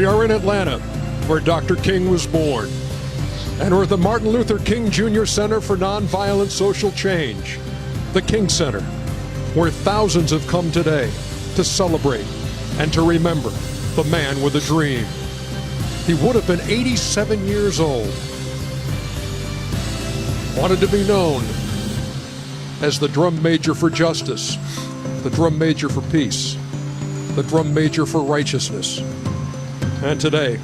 We are in Atlanta, where Dr. King was born, and we're at the Martin Luther King Jr. Center for Nonviolent Social Change, the King Center, where thousands have come today to celebrate and to remember the man with a dream. He would have been 87 years old. Wanted to be known as the drum major for justice, the drum major for peace, the drum major for righteousness. And today,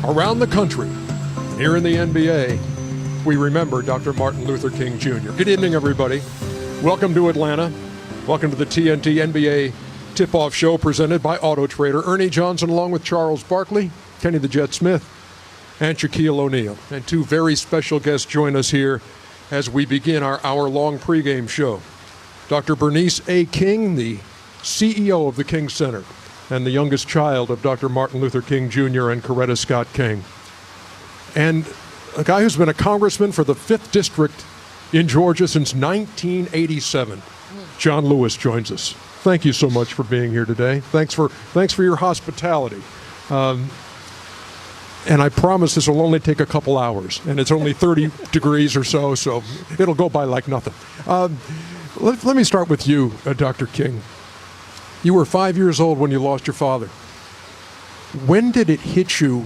around the country, here in the NBA, we remember Dr. Martin Luther King Jr. Good evening, everybody. Welcome to Atlanta. Welcome to the TNT NBA Tip-Off Show presented by Auto Trader. Ernie Johnson along with Charles Barkley, Kenny the Jet Smith, and Shaquille O'Neal. And two very special guests join us here as we begin our hour-long pregame show. Dr. Bernice A. King, the CEO of the King Center, and the youngest child of Dr. Martin Luther King Jr. and Coretta Scott King. And a guy who's been a congressman for the 5th District in Georgia since 1987. John Lewis joins us. Thank you so much for being here today. Thanks for your hospitality. And I promise this will only take a couple hours, and it's only 30 degrees or so it'll go by like nothing. Let me start with you, Dr. King. You were 5 years old when you lost your father. When did it hit you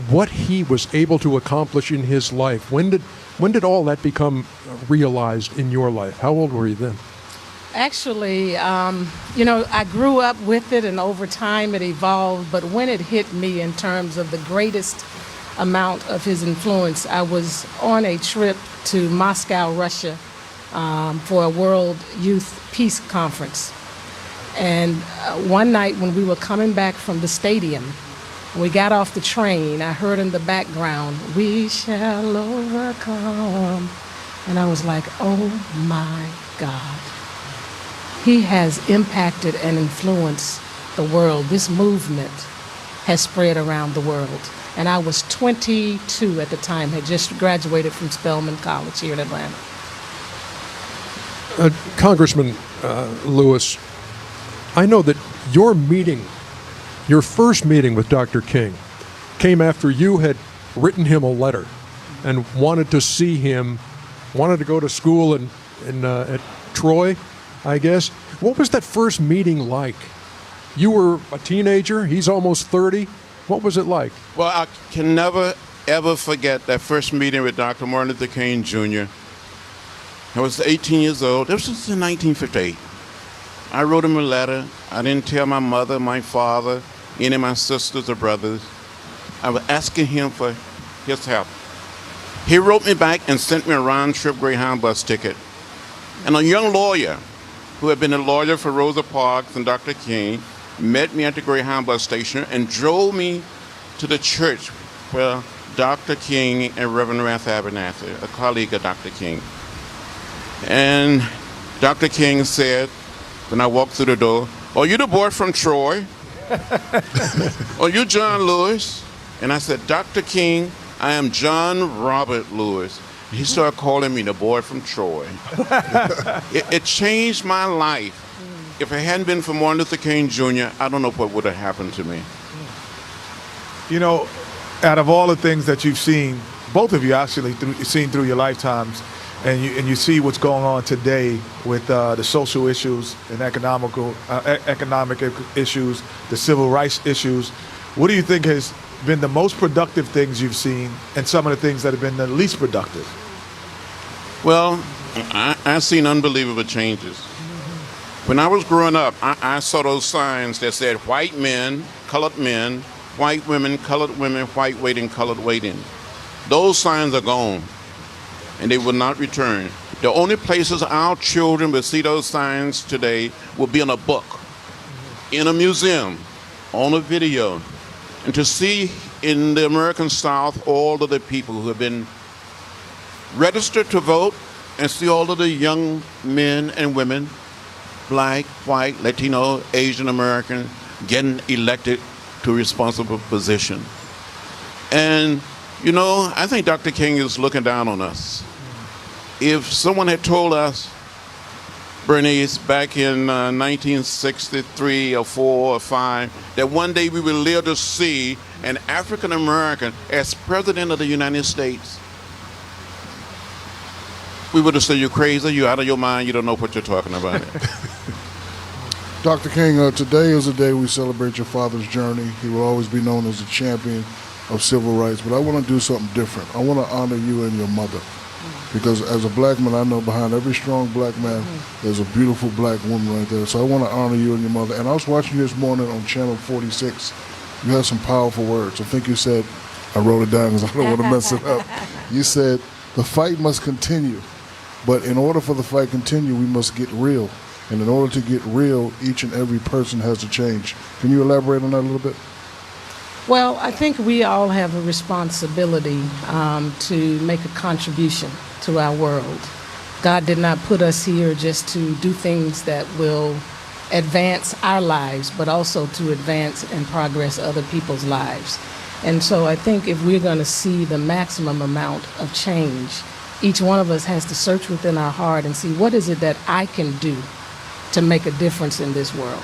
what he was able to accomplish in his life? When did all that become realized in your life? How old were you then? Actually, I grew up with it, and over time it evolved. But when it hit me in terms of the greatest amount of his influence, I was on a trip to Moscow, Russia, for a World Youth Peace Conference. And one night when we were coming back from the stadium, we got off the train, I heard in the background, "We shall overcome." And I was like, oh my God. He has impacted and influenced the world. This movement has spread around the world. And I was 22 at the time, had just graduated from Spelman College here in Atlanta. Congressman Lewis, I know that your first meeting with Dr. King came after you had written him a letter and wanted to see him, wanted to go to school at Troy, I guess. What was that first meeting like? You were a teenager, he's almost 30. What was it like? Well, I can never, ever forget that first meeting with Dr. Martin Luther King Jr. I was 18 years old. This was in 1958. I wrote him a letter. I didn't tell my mother, my father, any of my sisters or brothers. I was asking him for his help. He wrote me back and sent me a round-trip Greyhound bus ticket. And a young lawyer who had been a lawyer for Rosa Parks and Dr. King met me at the Greyhound bus station and drove me to the church where Dr. King and Reverend Rath Abernathy, a colleague of Dr. King. And Dr. King said, when I walked through the door, "Are you the boy from Troy? Are you John Lewis?" And I said, "Dr. King, I am John Robert Lewis." He started calling me the boy from Troy. It changed my life. If it hadn't been for Martin Luther King Jr., I don't know what would have happened to me. You know, out of all the things that you've seen, both of you actually seen through your lifetimes, and you see what's going on today with the social issues and economic issues, the civil rights issues. What do you think has been the most productive things you've seen, and some of the things that have been the least productive? Well, I've seen unbelievable changes. When I was growing up, I saw those signs that said white men, white women, colored women, white waiting, colored waiting. Those signs are gone, and they will not return. The only places our children will see those signs today will be in a book, in a museum, on a video. And to see in the American South all of the people who have been registered to vote, and see all of the young men and women, black, white, Latino, Asian American, getting elected to a responsible position. And, I think Dr. King is looking down on us. If someone had told us Bernice, back in 1963 or 4 or 5, that one day we will live to see an African American as President of the United States. We would have said, you're crazy, you're out of your mind, you don't know what you're talking about. Dr. King, today is the day we celebrate your father's journey. He will always be known as a champion of civil rights, but I want to do something different. I want to honor you and your mother, because as a black man, I know behind every strong black man, there's a beautiful black woman right there. So I want to honor you and your mother. And I was watching you this morning on Channel 46. You had some powerful words. I think you said, I wrote it down because I don't want to mess it up. You said, the fight must continue, but in order for the fight to continue, we must get real. And in order to get real, each and every person has to change. Can you elaborate on that a little bit? Well, I think we all have a responsibility to make a contribution to our world. God did not put us here just to do things that will advance our lives, but also to advance and progress other people's lives. And so I think if we're going to see the maximum amount of change, each one of us has to search within our heart and see, what is it that I can do to make a difference in this world?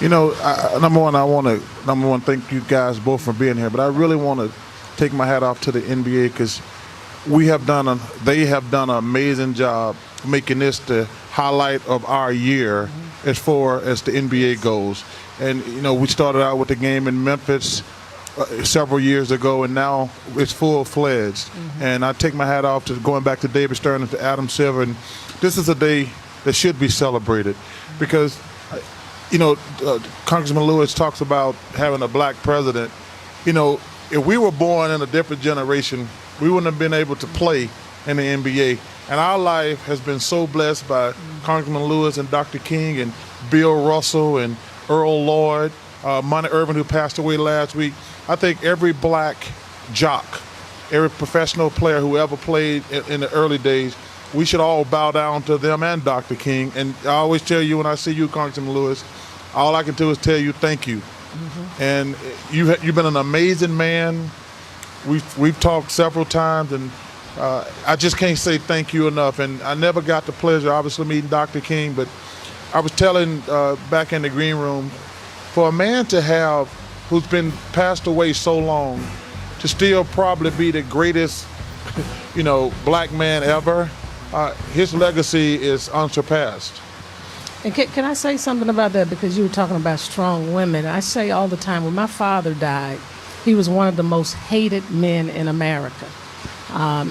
You know, number one, I want to thank you guys both for being here, but I really want to take my hat off to the NBA, because they have done an amazing job making this the highlight of our year as far as the NBA goes. And, you know, we started out with the game in Memphis several years ago, and now it's full-fledged. And I take my hat off to going back to David Stern and to Adam Silver. And this is a day that should be celebrated, because you know, Congressman Lewis talks about having a black president. You know, if we were born in a different generation, we wouldn't have been able to play in the NBA. And our life has been so blessed by Congressman Lewis and Dr. King and Bill Russell and Earl Lloyd, Monty Irvin, who passed away last week. I think every black jock, every professional player who ever played in the early days, we should all bow down to them and Dr. King. And I always tell you, when I see you, Congressman Lewis, all I can do is tell you thank you. And you've been an amazing man. We've talked several times, and I just can't say thank you enough. And I never got the pleasure, obviously, meeting Dr. King, but I was telling back in the green room, for a man to have, who's been passed away so long, to still probably be the greatest, you know, black man ever, his legacy is unsurpassed. And can I say something about that? Because you were talking about strong women. I say all the time, when my father died, he was one of the most hated men in America.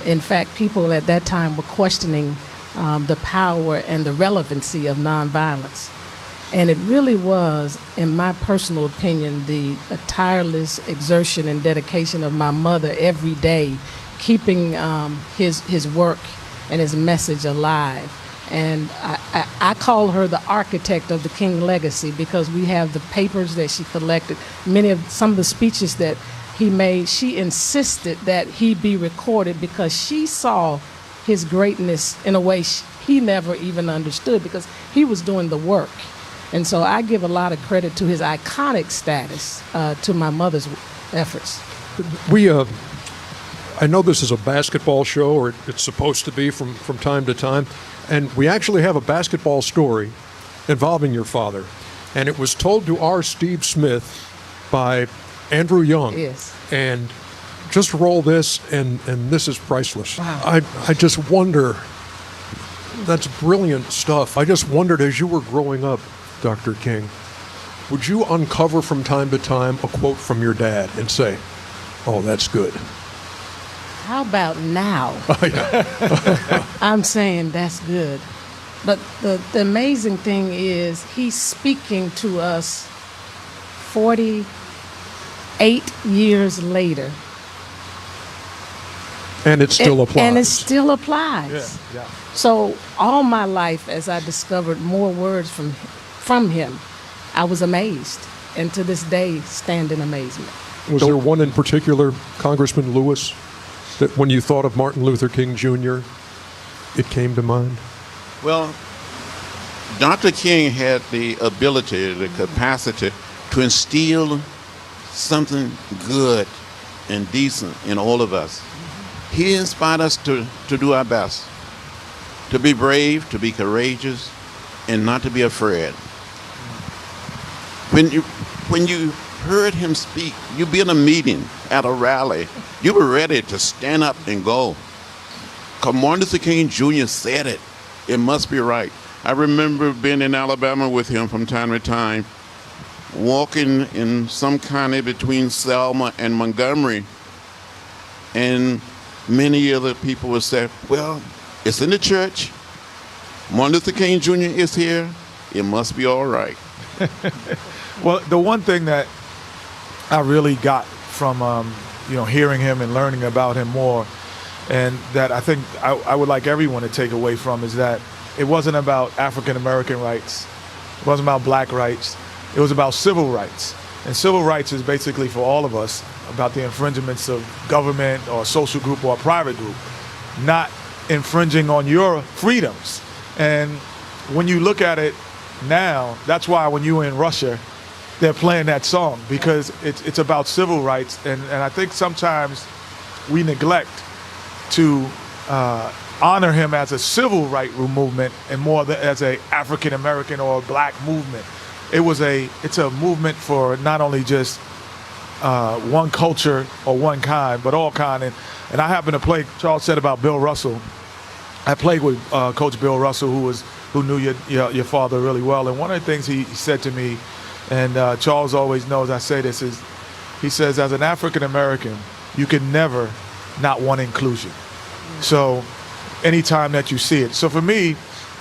In fact, people at that time were questioning the power and the relevancy of nonviolence. And it really was, in my personal opinion, the tireless exertion and dedication of my mother every day, keeping his work and his message alive. And I call her the architect of the King legacy, because we have the papers that she collected, some of the speeches that he made. She insisted that he be recorded because she saw his greatness in a way he never even understood, because he was doing the work. And so I give a lot of credit to his iconic status to my mother's efforts. I know this is a basketball show, or it's supposed to be from time to time, and we actually have a basketball story involving your father. And it was told to our Steve Smith by Andrew Young. Yes. And just roll this, and this is priceless. Wow. I just wonder, that's brilliant stuff. I just wondered, as you were growing up, Dr. King, would you uncover from time to time a quote from your dad and say, oh, that's good? How about now? I'm saying that's good. But the amazing thing is, he's speaking to us 48 years later. And it still applies. And it still applies. Yeah. So all my life, as I discovered more words from him, I was amazed. And to this day, stand in amazement. Was there one in particular, Congressman Lewis, that when you thought of Martin Luther King Jr., it came to mind? Well, Dr. King had the ability, the capacity to instill something good and decent in all of us. He inspired us to do our best. to be brave, to be courageous, and not to be afraid. When you heard him speak, you be in a meeting, at a rally, you were ready to stand up and go. 'Cause Martin Luther King Jr. said it. It must be right. I remember being in Alabama with him from time to time, walking in some kind of between Selma and Montgomery, and many other people would say, well, it's in the church. Martin Luther King Jr. is here. It must be all right. Well, the one thing that I really got from hearing him and learning about him more, and that I think I would like everyone to take away from, is that it wasn't about African American rights, it wasn't about black rights, it was about civil rights. And civil rights is basically for all of us about the infringements of government or a social group or a private group, not infringing on your freedoms. And when you look at it now, that's why when you were in Russia, they're playing that song, because it's about civil rights. And I think sometimes we neglect to honor him as a civil right movement and more as a African American or a black movement. It's a movement for not only just one culture or one kind, but all kind. And I happen to play. Charles said about Bill Russell. I played with Coach Bill Russell, who knew your father really well. And one of the things he said to me, and Charles always knows I say this, is he says, as an African American, you can never not want inclusion. So anytime that you see it. So for me,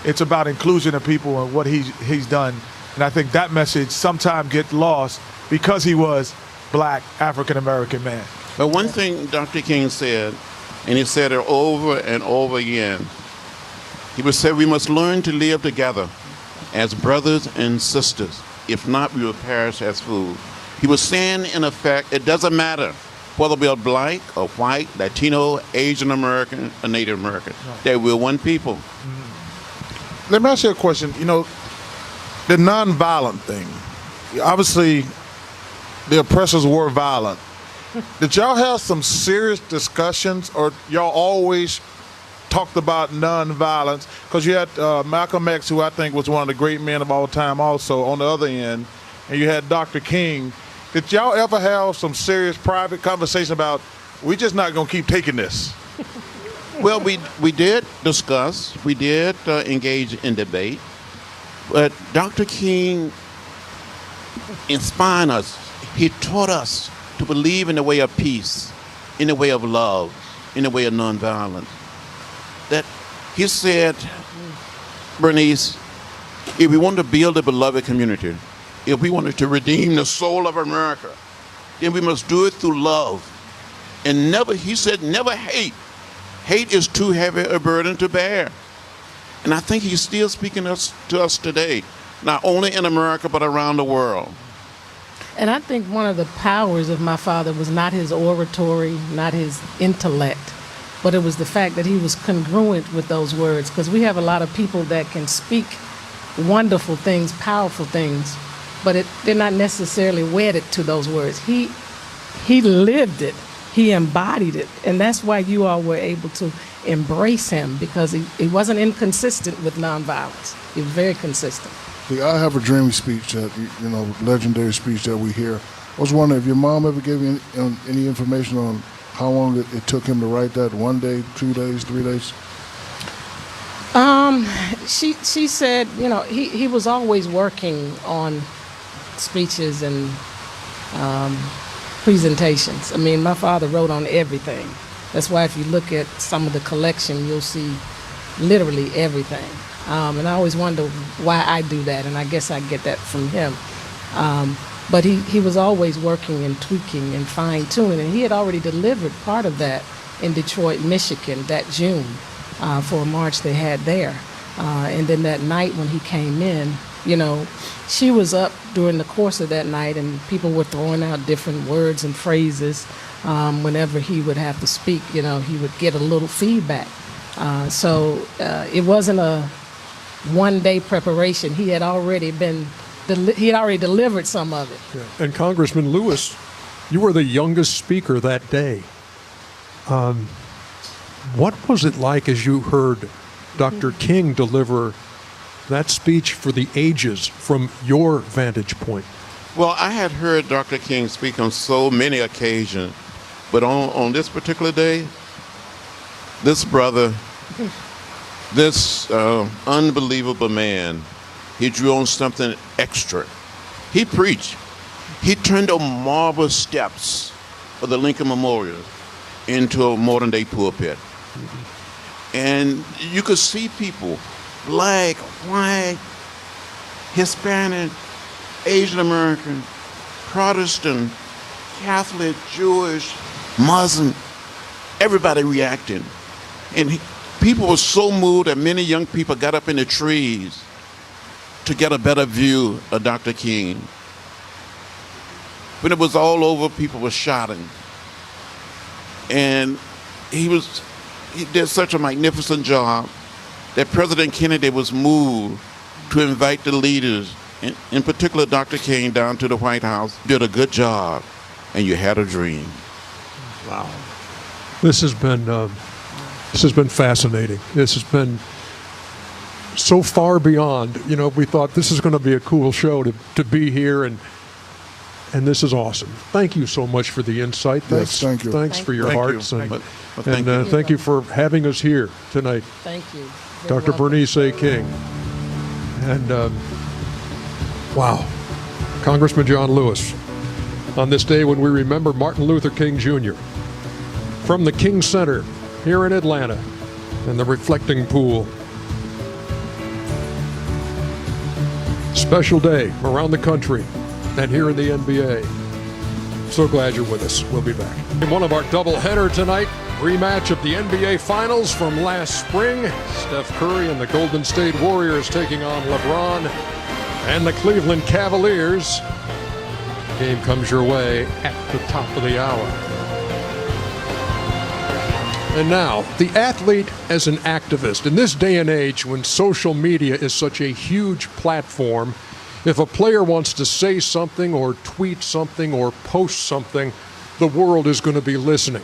it's about inclusion of people and what he's done. And I think that message sometimes gets lost because he was black, African American man. But one thing Dr. King said, and he said it over and over again, he would say we must learn to live together as brothers and sisters. If not, we will perish as fools. He was saying, in effect, it doesn't matter whether we are black or white, Latino, Asian American, or Native American. Right. That we're one people. Mm-hmm. Let me ask you a question. The nonviolent thing. Obviously, the oppressors were violent. Did y'all have some serious discussions, or y'all always talked about nonviolence? Because you had Malcolm X, who I think was one of the great men of all time also, on the other end, and you had Dr. King. Did y'all ever have some serious private conversation about, we're just not going to keep taking this? Well, we did discuss, we did engage in debate, but Dr. King inspired us. He taught us to believe in the way of peace, in the way of love, in the way of nonviolence. That he said, Bernice, if we want to build a beloved community, if we wanted to redeem the soul of America, then we must do it through love. And never, he said, never hate. Hate is too heavy a burden to bear. And I think he's still speaking to us today, not only in America, but around the world. And I think one of the powers of my father was not his oratory, not his intellect, but it was the fact that he was congruent with those words. Because we have a lot of people that can speak wonderful things, powerful things, but they're not necessarily wedded to those words. He lived it. He embodied it. And that's why you all were able to embrace him, because he wasn't inconsistent with nonviolence. He was very consistent. The I Have a Dream speech, that legendary speech that we hear. I was wondering if your mom ever gave you any information on how long it took him to write that? 1 day, 2 days, 3 days? She said, he was always working on speeches and presentations. I mean, my father wrote on everything. That's why if you look at some of the collection, you'll see literally everything. And I always wonder why I do that, and I guess I get that from him. But he was always working and tweaking and fine-tuning, and he had already delivered part of that in Detroit, Michigan, that June, for a march they had there. And then that night when he came in, she was up during the course of that night, and people were throwing out different words and phrases. Whenever he would have to speak, he would get a little feedback. So it wasn't a one-day preparation. He had already delivered some of it. Yeah. And Congressman Lewis, you were the youngest speaker that day. What was it like as you heard Dr. King deliver that speech for the ages from your vantage point? Well, I had heard Dr. King speak on so many occasions, but on this particular day, this brother, this unbelievable man, he drew on something extra. He preached. He turned the marble steps of the Lincoln Memorial into a modern day pulpit. And you could see people, black, white, Hispanic, Asian American, Protestant, Catholic, Jewish, Muslim, everybody reacting. And people were so moved that many young people got up in the trees to get a better view of Dr. King. When it was all over, people were shouting. And he did such a magnificent job that President Kennedy was moved to invite the leaders, in particular Dr. King, down to the White House. Did a good job, and you had a dream. Wow. This has been fascinating. This has been so far beyond. We thought this is going to be a cool show to be here, and this is awesome. Thank you so much for the insight. Yes, thank you. Thanks for your Thank hearts. you. And Thank thank you for having us here tonight. Thank you. Dr. Bernice A. King. And wow, Congressman John Lewis, on this day when we remember Martin Luther King Jr. from the King Center here in Atlanta and the Reflecting Pool. Special day around the country and here in the NBA. So glad you're with us. We'll be back. In one of our doubleheader tonight, rematch of the NBA Finals from last spring. Steph Curry and the Golden State Warriors taking on LeBron and the Cleveland Cavaliers. Game comes your way at the top of the hour. And now, the athlete as an activist. In this day and age when social media is such a huge platform, if a player wants to say something or tweet something or post something, the world is going to be listening.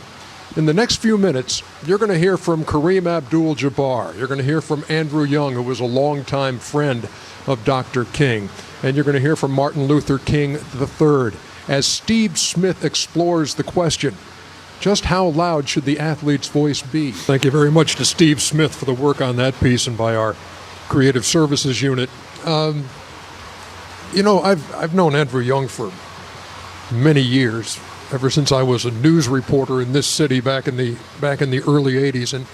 In the next few minutes, you're going to hear from Kareem Abdul-Jabbar. You're going to hear from Andrew Young, who was a longtime friend of Dr. King. And you're going to hear from Martin Luther King III as Steve Smith explores the question, just how loud should the athlete's voice be? Thank you very much to Steve Smith for the work on that piece and by our creative services unit. I've known Andrew Young for many years, ever since I was a news reporter in this city back in the early 80s. And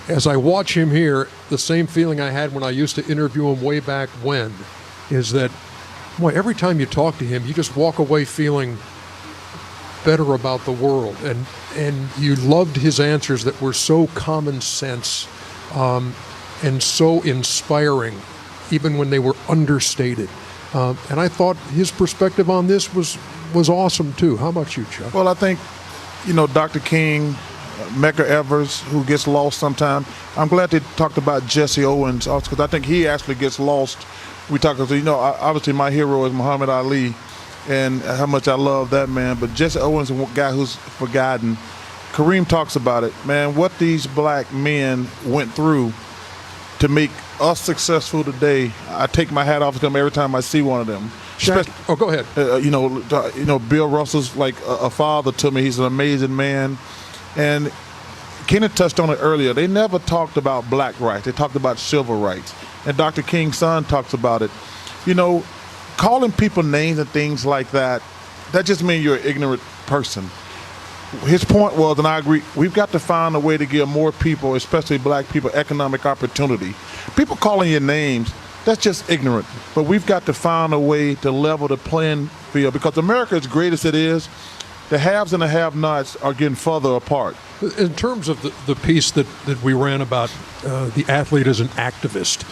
as I watch him here, the same feeling I had when I used to interview him way back when is that, boy, every time you talk to him, you just walk away feeling better about the world. And you loved his answers that were so common sense and so inspiring, even when they were understated. And I thought his perspective on this was awesome too. How about you, Chuck? Well, I think, Dr. King, Medgar Evers, who gets lost sometimes. I'm glad they talked about Jesse Owens also, because I think he actually gets lost. We talk, obviously my hero is Muhammad Ali, and how much I love that man. But Jesse Owens is a guy who's forgotten. Kareem talks about it, man, what these black men went through to make us successful today. I take my hat off to them every time I see one of them. Shaq, go ahead. Bill Russell's like a father to me. He's an amazing man. And Kenneth touched on it earlier. They never talked about black rights. They talked about civil rights. And Dr. King's son talks about it. Calling people names and things like that just means you're an ignorant person. His point was, and I agree, we've got to find a way to give more people, especially black people, economic opportunity. People calling your names, that's just ignorant. But we've got to find a way to level the playing field, because America, as great as it is, the haves and the have-nots are getting further apart. In terms of the piece that we ran about the athlete as an activist,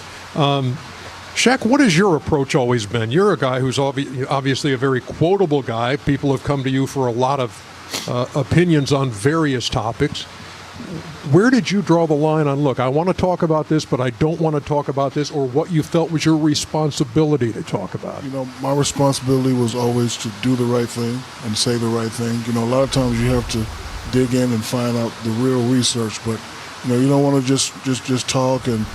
Shaq, what has your approach always been? You're a guy who's obviously a very quotable guy. People have come to you for a lot of opinions on various topics. Where did you draw the line on, look, I want to talk about this, but I don't want to talk about this, or what you felt was your responsibility to talk about? My responsibility was always to do the right thing and say the right thing. A lot of times you have to dig in and find out the real research, but You don't want to just talk and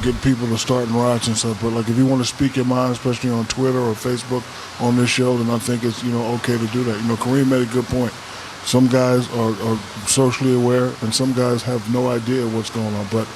get people to start and riots and stuff. But like if you want to speak your mind, especially on Twitter or Facebook on this show, then I think it's okay to do that. Kareem made a good point. Some guys are socially aware, and some guys have no idea what's going on. But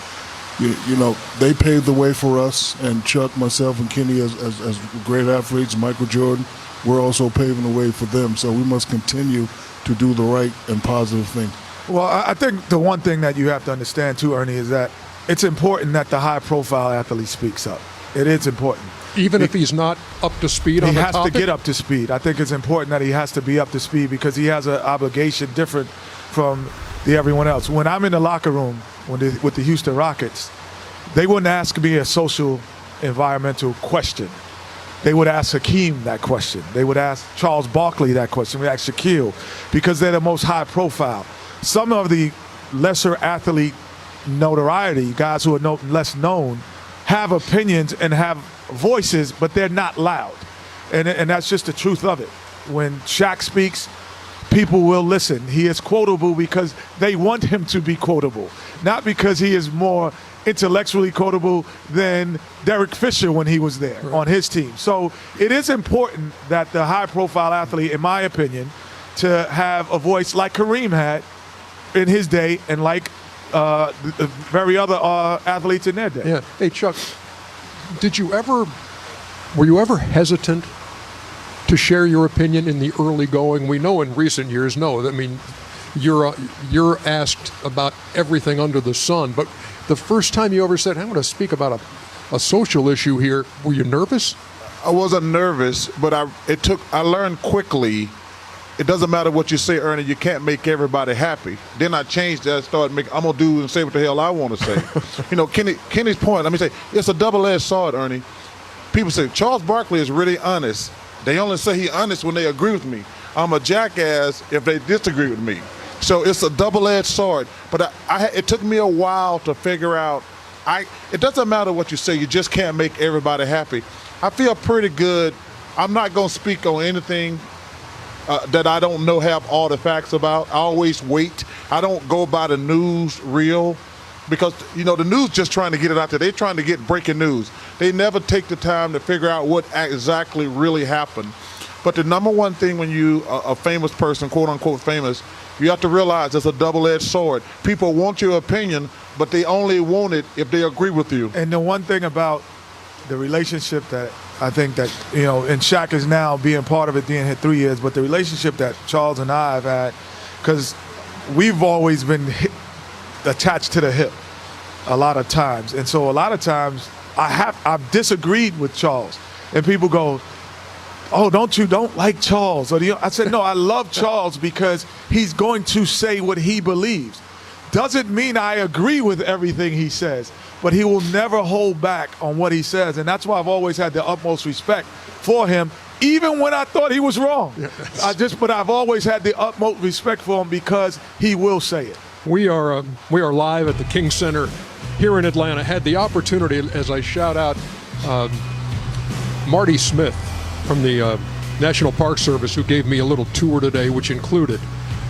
they paved the way for us, and Chuck, myself, and Kenny as great athletes. Michael Jordan, we're also paving the way for them. So we must continue to do the right and positive thing. Well, I think the one thing that you have to understand too, Ernie, is that it's important that the high-profile athlete speaks up. It is important. Even if he's not up to speed on the topic? He has to get up to speed. I think it's important that he has to be up to speed because he has an obligation different from everyone else. When I'm in the locker room with the Houston Rockets, they wouldn't ask me a social, environmental question. They would ask Hakeem that question. They would ask Charles Barkley that question. They would ask Shaquille because they're the most high profile. Some of the lesser athlete notoriety, guys who are less known, have opinions and have voices, but they're not loud. And that's just the truth of it. When Shaq speaks, people will listen. He is quotable because they want him to be quotable, not because he is more intellectually quotable than Derek Fisher when he was there on his team. So it is important that the high-profile athlete, in my opinion, to have a voice like Kareem had in his day and like the very other athletes in their day. Yeah. Hey, Chuck, were you ever hesitant to share your opinion in the early going? We know in recent years, no. I mean, you're asked about everything under the sun, but the first time you ever said, I'm going to speak about a social issue here, were you nervous? I wasn't nervous, but I learned quickly. It doesn't matter what you say, Ernie, you can't make everybody happy. Then I changed that, I'm going to do and say what the hell I want to say. Kenny's point, let me say, it's a double-edged sword, Ernie. People say, Charles Barkley is really honest. They only say he's honest when they agree with me. I'm a jackass if they disagree with me. So it's a double-edged sword. But it took me a while to figure out, it doesn't matter what you say, you just can't make everybody happy. I feel pretty good. I'm not going to speak on anything that I don't have all the facts about. I always wait. I don't go by the news reel because, the news just trying to get it out there. They're trying to get breaking news. They never take the time to figure out what exactly really happened. But the number one thing when you a famous person, quote unquote famous, you have to realize it's a double-edged sword. People want your opinion, but they only want it if they agree with you. And the one thing about the relationship that I think that, and Shaq is now being part of it, being here 3 years, but the relationship that Charles and I have had, because we've always been attached to the hip a lot of times. And so a lot of times I've disagreed with Charles. And people go, oh, don't like Charles? Or I said, no, I love Charles because he's going to say what he believes. Doesn't mean I agree with everything he says, but he will never hold back on what he says. And that's why I've always had the utmost respect for him, even when I thought he was wrong. But I've always had the utmost respect for him because he will say it. We are live at the King Center here in Atlanta. Had the opportunity, as I shout out, Marty Smith from the National Park Service, who gave me a little tour today, which included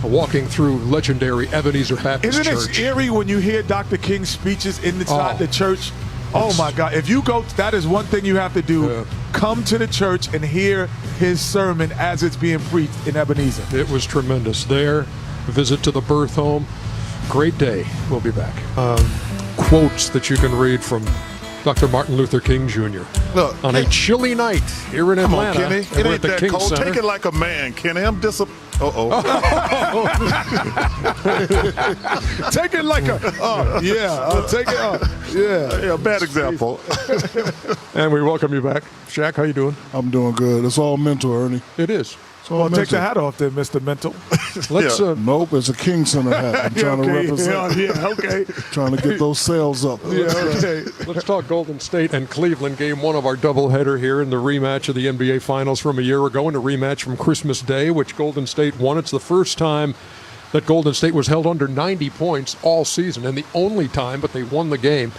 walking through legendary Ebenezer Baptist Church. Isn't it eerie when you hear Dr. King's speeches inside the church? Oh my God. If you go, that is one thing you have to do. Yeah. Come to the church and hear his sermon as it's being preached in Ebenezer. It was tremendous. There, visit to the birth home. Great day. We'll be back. Quotes that you can read from Dr. Martin Luther King Jr. Look, on a chilly night here in Atlanta. Come on, Kenny. It ain't that King cold. Center. Take it like a man, Kenny. I'm disappointed. Take it like a, take it, yeah, bad example. And we welcome you back. Shaq, how you doing? I'm doing good. It's all mental, Ernie. It is. Well, take the hat off there, Mr. Mental. Let's. Nope, it's a King Center hat. I'm trying to represent. Okay. Trying to get those sales up. Okay. Let's talk Golden State and Cleveland, game one of our doubleheader here in the rematch of the NBA Finals from a year ago and a rematch from Christmas Day, which Golden State won. It's the first time that Golden State was held under 90 points all season, and the only time, but they won the game.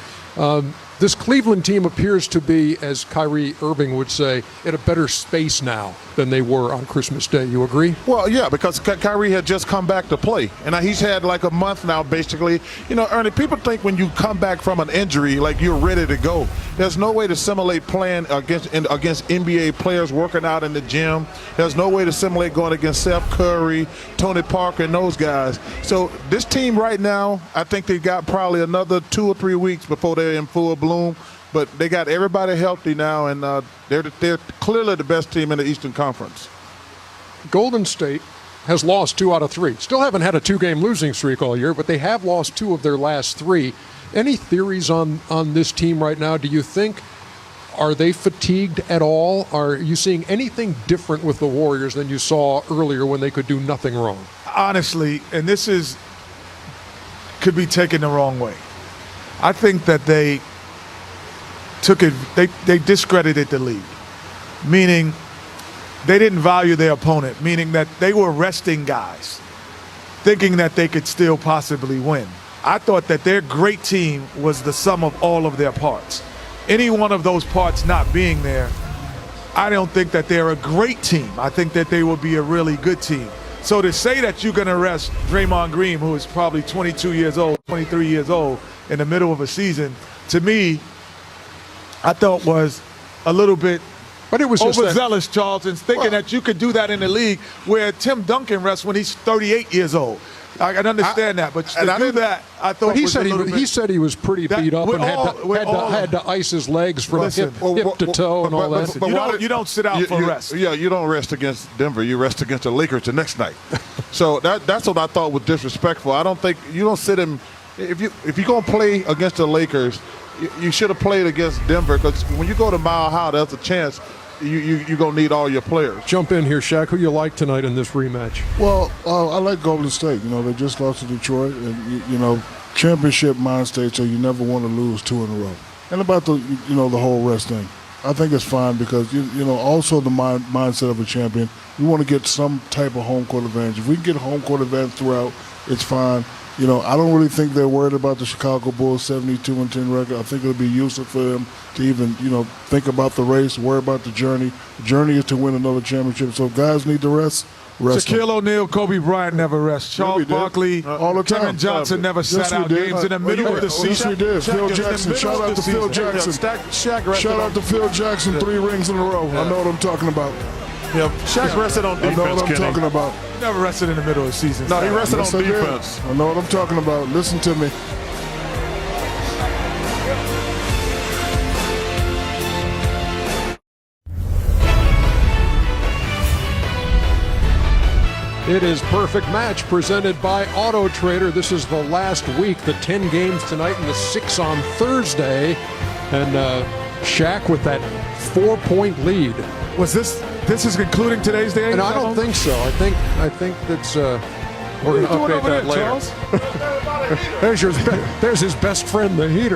This Cleveland team appears to be, as Kyrie Irving would say, in a better space now than they were on Christmas Day. You agree? Well, yeah, because Kyrie had just come back to play, and he's had like a month now, basically. You know, Ernie, people think when you come back from an injury, like you're ready to go. There's no way to simulate playing against NBA players working out in the gym. There's no way to simulate going against Steph Curry, Tony Parker, and those guys. So this team right now, I think they got probably another 2 or 3 weeks before they're in full bloom. But they got everybody healthy now, and they're clearly the best team in the Eastern Conference. Golden State has lost 2 out of 3. Still haven't had a 2-game losing streak all year, but they have lost 2 of their last 3. Any theories on this team right now? Do you think, are they fatigued at all? Are you seeing anything different with the Warriors than you saw earlier when they could do nothing wrong? Honestly, and this could be taken the wrong way. I think that they discredited the league, meaning they didn't value their opponent, meaning that they were resting guys, thinking that they could still possibly win. I thought that their great team was the sum of all of their parts. Any one of those parts not being there, I don't think that they're a great team. I think that they will be a really good team. So to say that you're going to rest Draymond Green, who is probably 22 years old, 23 years old, in the middle of a season, to me, I thought was a little bit But it was just overzealous, Charlton, thinking that you could do that in the league where Tim Duncan rests when he's 38 years old. I can understand that, but to do that, I thought he said he was pretty beat up and had to ice his legs from hip to toe and all that. But you don't sit out for rest. Yeah, you don't rest against Denver. You rest against the Lakers the next night. So that's what I thought was disrespectful. I don't think you don't sit him. If you're gonna play against the Lakers, you should have played against Denver, because when you go to Mile High, there's a chance you're going to need all your players. Jump in here, Shaq. Who you like tonight in this rematch? Well, I like Golden State. You know, they just lost to Detroit, and you know, championship mind state, so you never want to lose 2 in a row. And about the whole rest thing, I think it's fine because you know also the mindset of a champion. You want to get some type of home court advantage. If we can get home court advantage throughout, it's fine. You know, I don't really think they're worried about the Chicago Bulls 72-10 record. I think it'll be useful for them to even, think about the race, worry about the journey. The journey is to win another championship. So if guys need to rest them. Shaquille O'Neal, Kobe Bryant never rest. Charles Barkley, all the time. Kevin Johnson never sat out games in the middle of the season. Yes, we did. Phil Jackson. Shout out to Phil Jackson. Shout out to Phil Jackson. 3 rings in a row. I know what I'm talking about. Yeah, Shaq rested on defense. I know what I'm talking about. He never rested in the middle of the season. No, he rested on defense. I know what I'm talking about. Listen to me. It is Perfect Match presented by Auto Trader. This is the last week, the 10 games tonight and the 6 on Thursday. And Shaq with that 4-point lead. Was this is concluding today's day? And I don't think so. I think that's we're going to update that later. There's his best friend, the Heater.